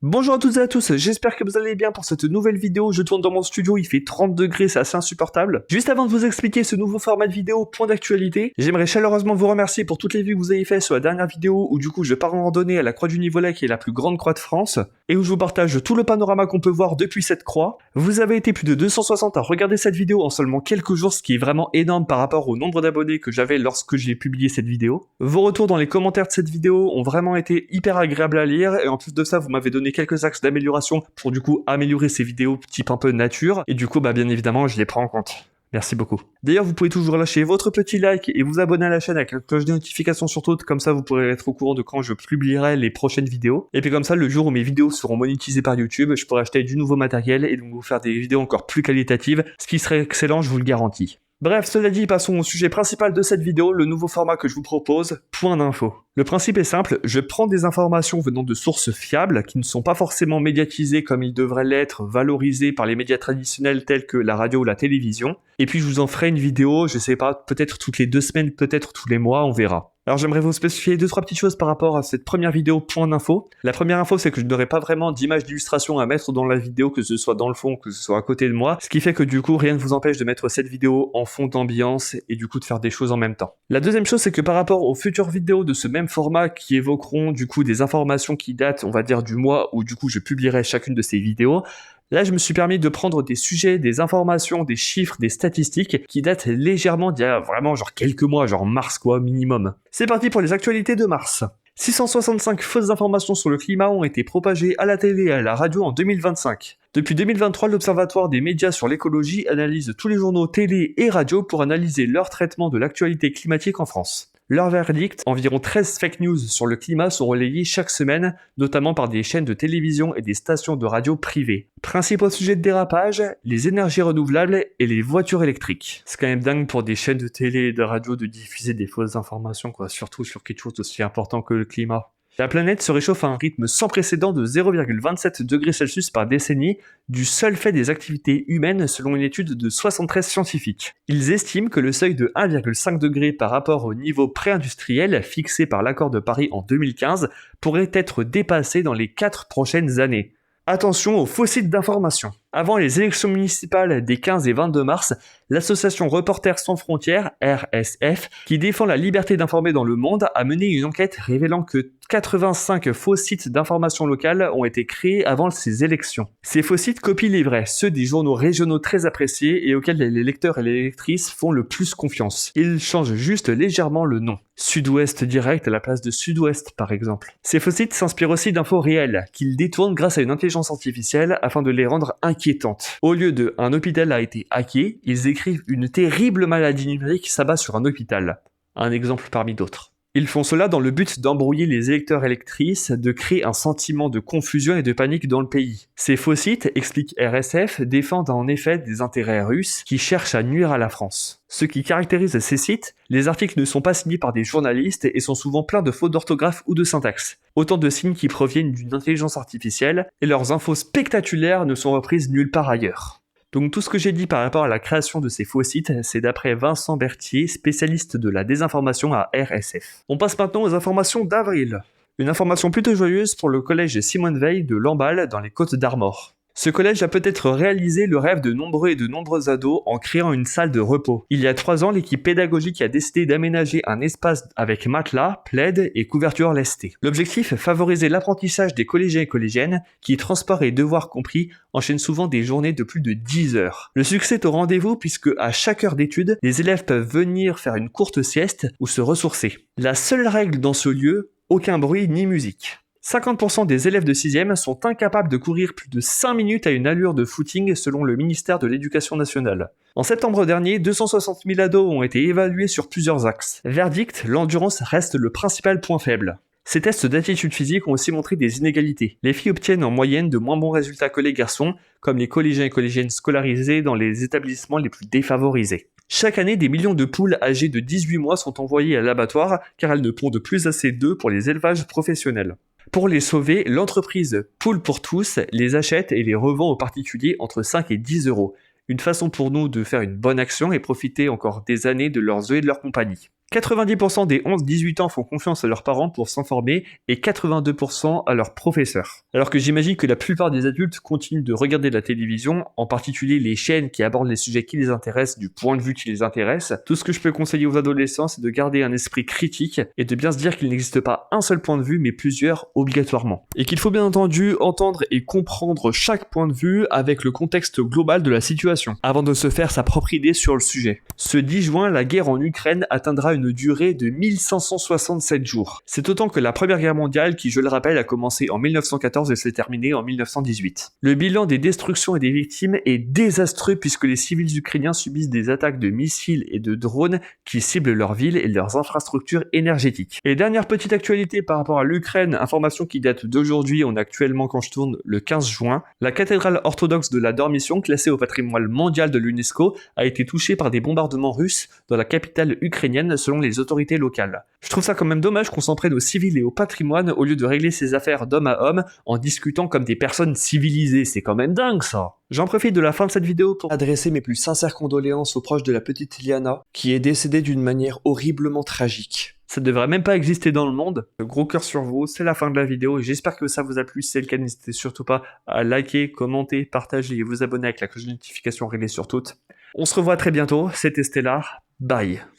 Bonjour à toutes et à tous, j'espère que vous allez bien pour cette nouvelle vidéo. Je tourne dans mon studio, il fait 30 degrés, c'est assez insupportable. Juste avant de vous expliquer ce nouveau format de vidéo, point d'actualité, j'aimerais chaleureusement vous remercier pour toutes les vues que vous avez faites sur la dernière vidéo où du coup je pars en randonnée à la croix du Nivolet qui est la plus grande croix de France et où je vous partage tout le panorama qu'on peut voir depuis cette croix. Vous avez été plus de 260 à regarder cette vidéo en seulement quelques jours, ce qui est vraiment énorme par rapport au nombre d'abonnés que j'avais lorsque j'ai publié cette vidéo. Vos retours dans les commentaires de cette vidéo ont vraiment été hyper agréables à lire et en plus de ça vous m'avez donné quelques axes d'amélioration pour du coup améliorer ces vidéos type un peu nature et du coup bien évidemment je les prends en compte. Merci beaucoup. D'ailleurs vous pouvez toujours lâcher votre petit like et vous abonner à la chaîne avec la cloche de notification sur toutes, comme ça vous pourrez être au courant de quand je publierai les prochaines vidéos. Et puis comme ça le jour où mes vidéos seront monétisées par YouTube, je pourrai acheter du nouveau matériel et donc vous faire des vidéos encore plus qualitatives, ce qui serait excellent, je vous le garantis. Bref, cela dit, passons au sujet principal de cette vidéo, le nouveau format que je vous propose, point d'info. Le principe est simple, je prends des informations venant de sources fiables, qui ne sont pas forcément médiatisées comme ils devraient l'être, valorisées par les médias traditionnels tels que la radio ou la télévision, et puis je vous en ferai une vidéo, je sais pas, peut-être toutes les 2 semaines, peut-être tous les mois, on verra. Alors j'aimerais vous spécifier 2-3 petites choses par rapport à cette première vidéo point d'info. La première info, c'est que je n'aurai pas vraiment d'image d'illustration à mettre dans la vidéo, que ce soit dans le fond, que ce soit à côté de moi, ce qui fait que du coup rien ne vous empêche de mettre cette vidéo en fond d'ambiance et du coup de faire des choses en même temps. La deuxième chose, c'est que par rapport aux futures vidéos de ce même format qui évoqueront du coup des informations qui datent, on va dire, du mois où du coup je publierai chacune de ces vidéos, là, je me suis permis de prendre des sujets, des informations, des chiffres, des statistiques qui datent légèrement d'il y a vraiment genre quelques mois, genre mars quoi, minimum. C'est parti pour les actualités de mars. 665 fausses informations sur le climat ont été propagées à la télé et à la radio en 2025. Depuis 2023, l'Observatoire des médias sur l'écologie analyse tous les journaux télé et radio pour analyser leur traitement de l'actualité climatique en France. Leur verdict, environ 13 fake news sur le climat sont relayés chaque semaine, notamment par des chaînes de télévision et des stations de radio privées. Principaux sujets de dérapage, les énergies renouvelables et les voitures électriques. C'est quand même dingue pour des chaînes de télé et de radio de diffuser des fausses informations, surtout sur quelque chose d'aussi important que le climat. La planète se réchauffe à un rythme sans précédent de 0,27 degrés Celsius par décennie, du seul fait des activités humaines selon une étude de 73 scientifiques. Ils estiment que le seuil de 1,5 degré par rapport au niveau pré-industriel fixé par l'accord de Paris en 2015 pourrait être dépassé dans les 4 prochaines années. Attention aux faux sites d'information. Avant les élections municipales des 15 et 22 mars, l'association Reporters sans frontières, RSF, qui défend la liberté d'informer dans le monde, a mené une enquête révélant que 85 faux sites d'information locale ont été créés avant ces élections. Ces faux sites copient les vrais, ceux des journaux régionaux très appréciés et auxquels les lecteurs et les lectrices font le plus confiance. Ils changent juste légèrement le nom. Sud-Ouest Direct à la place de Sud-Ouest par exemple. Ces faux sites s'inspirent aussi d'infos réelles, qu'ils détournent grâce à une intelligence artificielle afin de les rendre inquiétantes. Au lieu de « un hôpital a été hacké », ils écrivent « une terrible maladie numérique s'abat sur un hôpital ». Un exemple parmi d'autres. Ils font cela dans le but d'embrouiller les électeurs et électrices, de créer un sentiment de confusion et de panique dans le pays. Ces faux sites, explique RSF, défendent en effet des intérêts russes qui cherchent à nuire à la France. Ce qui caractérise ces sites, les articles ne sont pas signés par des journalistes et sont souvent pleins de fautes d'orthographe ou de syntaxe. Autant de signes qui proviennent d'une intelligence artificielle, et leurs infos spectaculaires ne sont reprises nulle part ailleurs. Donc tout ce que j'ai dit par rapport à la création de ces faux sites, c'est d'après Vincent Berthier, spécialiste de la désinformation à RSF. On passe maintenant aux informations d'avril. Une information plutôt joyeuse pour le collège Simone Veil de Lamballe dans les Côtes d'Armor. Ce collège a peut-être réalisé le rêve de nombreux et de nombreux ados en créant une salle de repos. Il y a 3 ans, l'équipe pédagogique a décidé d'aménager un espace avec matelas, plaid et couverture lestée. L'objectif, favoriser l'apprentissage des collégiens et collégiennes qui, transport et devoirs compris, enchaînent souvent des journées de plus de 10 heures. Le succès est au rendez-vous puisque à chaque heure d'étude, les élèves peuvent venir faire une courte sieste ou se ressourcer. La seule règle dans ce lieu, aucun bruit ni musique. 50% des élèves de 6e sont incapables de courir plus de 5 minutes à une allure de footing selon le ministère de l'Éducation nationale. En septembre dernier, 260 000 ados ont été évalués sur plusieurs axes. Verdict, l'endurance reste le principal point faible. Ces tests d'aptitude physique ont aussi montré des inégalités. Les filles obtiennent en moyenne de moins bons résultats que les garçons, comme les collégiens et collégiennes scolarisés dans les établissements les plus défavorisés. Chaque année, des millions de poules âgées de 18 mois sont envoyées à l'abattoir car elles ne pondent plus assez d'œufs pour les élevages professionnels. Pour les sauver, l'entreprise Poules pour tous les achète et les revend aux particuliers entre 5 et 10 euros. Une façon pour nous de faire une bonne action et profiter encore des années de leurs œufs et de leur compagnie. 90% des 11-18 ans font confiance à leurs parents pour s'informer et 82% à leurs professeurs. Alors que j'imagine que la plupart des adultes continuent de regarder la télévision, en particulier les chaînes qui abordent les sujets qui les intéressent du point de vue qui les intéresse, tout ce que je peux conseiller aux adolescents, c'est de garder un esprit critique et de bien se dire qu'il n'existe pas un seul point de vue mais plusieurs obligatoirement. Et qu'il faut bien entendu entendre et comprendre chaque point de vue avec le contexte global de la situation, avant de se faire sa propre idée sur le sujet. Ce 10 juin, la guerre en Ukraine atteindra une durée de 1567 jours. C'est autant que la Première Guerre mondiale qui, je le rappelle, a commencé en 1914 et s'est terminée en 1918. Le bilan des destructions et des victimes est désastreux puisque les civils ukrainiens subissent des attaques de missiles et de drones qui ciblent leurs villes et leurs infrastructures énergétiques. Et dernière petite actualité par rapport à l'Ukraine, information qui date d'aujourd'hui, on est actuellement quand je tourne le 15 juin, la cathédrale orthodoxe de la Dormition, classée au patrimoine mondial de l'UNESCO, a été touchée par des bombardements russes dans la capitale ukrainienne selon les autorités locales. Je trouve ça quand même dommage qu'on s'en prenne aux civils et au patrimoine au lieu de régler ces affaires d'homme à homme en discutant comme des personnes civilisées, c'est quand même dingue ça. J'en profite de la fin de cette vidéo pour adresser mes plus sincères condoléances aux proches de la petite Liana, qui est décédée d'une manière horriblement tragique. Ça ne devrait même pas exister dans le monde. Gros cœur sur vous, c'est la fin de la vidéo et j'espère que ça vous a plu. Si c'est le cas, n'hésitez surtout pas à liker, commenter, partager et vous abonner avec la cloche de notification réglée sur toutes. On se revoit très bientôt, c'était Stellar, bye.